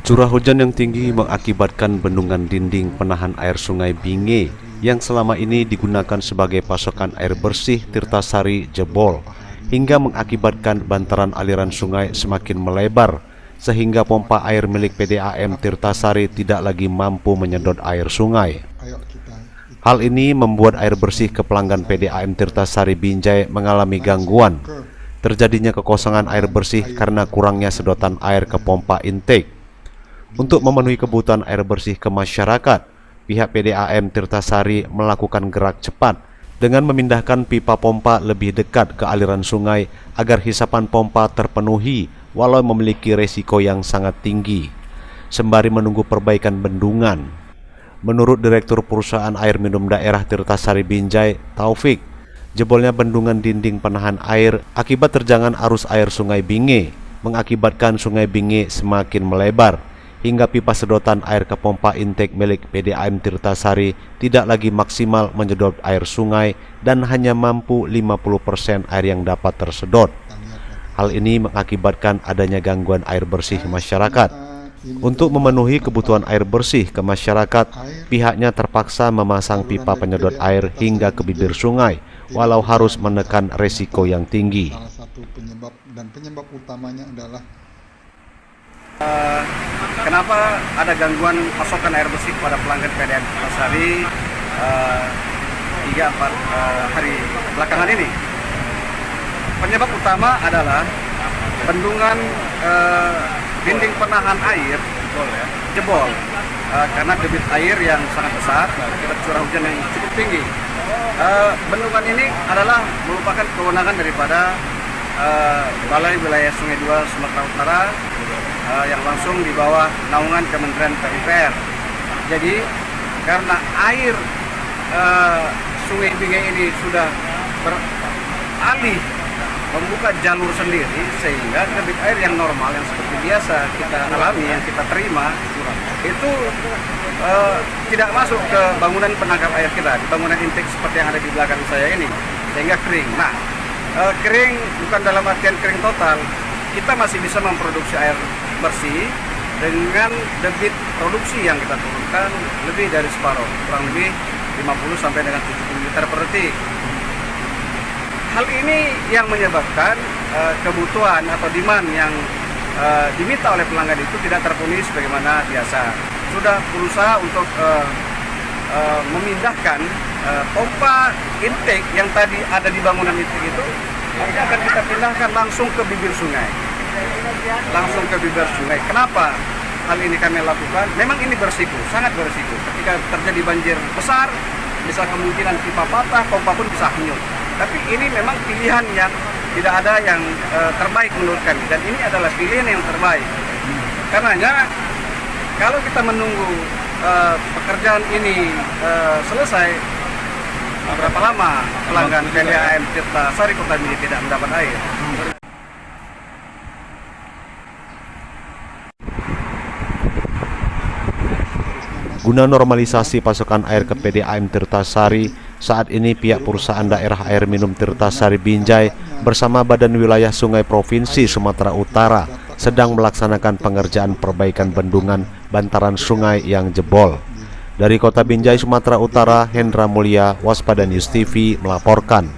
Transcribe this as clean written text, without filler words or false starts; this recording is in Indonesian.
Curah hujan yang tinggi mengakibatkan bendungan dinding penahan air Sungai Binge yang selama ini digunakan sebagai pasokan air bersih Tirtasari jebol, hingga mengakibatkan bantaran aliran sungai semakin melebar, sehingga pompa air milik PDAM Tirtasari tidak lagi mampu menyedot air sungai. Hal ini membuat air bersih ke pelanggan PDAM Tirtasari Binjai mengalami gangguan. Terjadinya kekosongan air bersih karena kurangnya sedotan air ke pompa intake. Untuk memenuhi kebutuhan air bersih ke masyarakat, pihak PDAM Tirtasari melakukan gerak cepat dengan memindahkan pipa pompa lebih dekat ke aliran sungai agar hisapan pompa terpenuhi walau memiliki resiko yang sangat tinggi, sembari menunggu perbaikan bendungan. Menurut Direktur Perusahaan Air Minum Daerah Tirtasari Binjai, Taufik, jebolnya bendungan dinding penahan air akibat terjangan arus air Sungai Binge mengakibatkan Sungai Binge semakin melebar, hingga pipa sedotan air ke pompa intake milik PDAM Tirtasari tidak lagi maksimal menyedot air sungai dan hanya mampu 50% air yang dapat tersedot. Hal ini mengakibatkan adanya gangguan air bersih masyarakat. Untuk memenuhi kebutuhan air bersih ke masyarakat, pihaknya terpaksa memasang pipa penyedot air hingga ke bibir sungai, walau harus menekan resiko yang tinggi. Salah satu penyebab utamanya adalah kenapa ada gangguan pasokan air bersih kepada pelanggan PDAM Tirtasari 3-4 hari belakangan ini. Penyebab utama adalah bendungan dinding penahan air jebol karena debit air yang sangat besar akibat curah hujan yang cukup tinggi. Bendungan ini adalah merupakan kewenangan daripada Balai Wilayah Sungai Dua Sumatera Utara yang langsung di bawah naungan Kementerian PUPR. Jadi karena air Sungai Binge ini sudah beralih membuka jalur sendiri, sehingga debit air yang normal yang seperti biasa kita alami, yang kita terima itu tidak masuk ke bangunan penangkap air kita, di bangunan intake seperti yang ada di belakang saya ini, sehingga kering. Nah, kering bukan dalam artian kering total, kita masih bisa memproduksi air bersih dengan debit produksi yang kita turunkan lebih dari separuh, kurang lebih 50 sampai dengan 70 liter per detik. Hal ini yang menyebabkan kebutuhan atau demand yang diminta oleh pelanggan itu tidak terpenuhi sebagaimana biasa. Sudah berusaha untuk memindahkan pompa intake yang tadi ada di bangunan intake itu, ini akan kita pindahkan langsung ke bibir sungai. Langsung ke bibir sungai. Kenapa hal ini kami lakukan? Memang ini berisiko, sangat berisiko. Ketika terjadi banjir besar, bisa kemungkinan pipa patah, pompa pun bisa hanyut. Tapi ini memang pilihan yang tidak ada yang terbaik menurut kami, dan ini adalah pilihan yang terbaik. Karenanya kalau kita menunggu pekerjaan ini selesai, berapa lama pelanggan PDAM Tirtasari Kota Binjai tidak mendapat air? Guna normalisasi pasokan air ke PDAM Tirtasari, saat ini pihak perusahaan daerah air minum Tirtasari Binjai bersama Badan Wilayah Sungai Provinsi Sumatera Utara sedang melaksanakan pengerjaan perbaikan bendungan bantaran sungai yang jebol. Dari Kota Binjai, Sumatera Utara, Hendra Mulia, Waspada News TV melaporkan.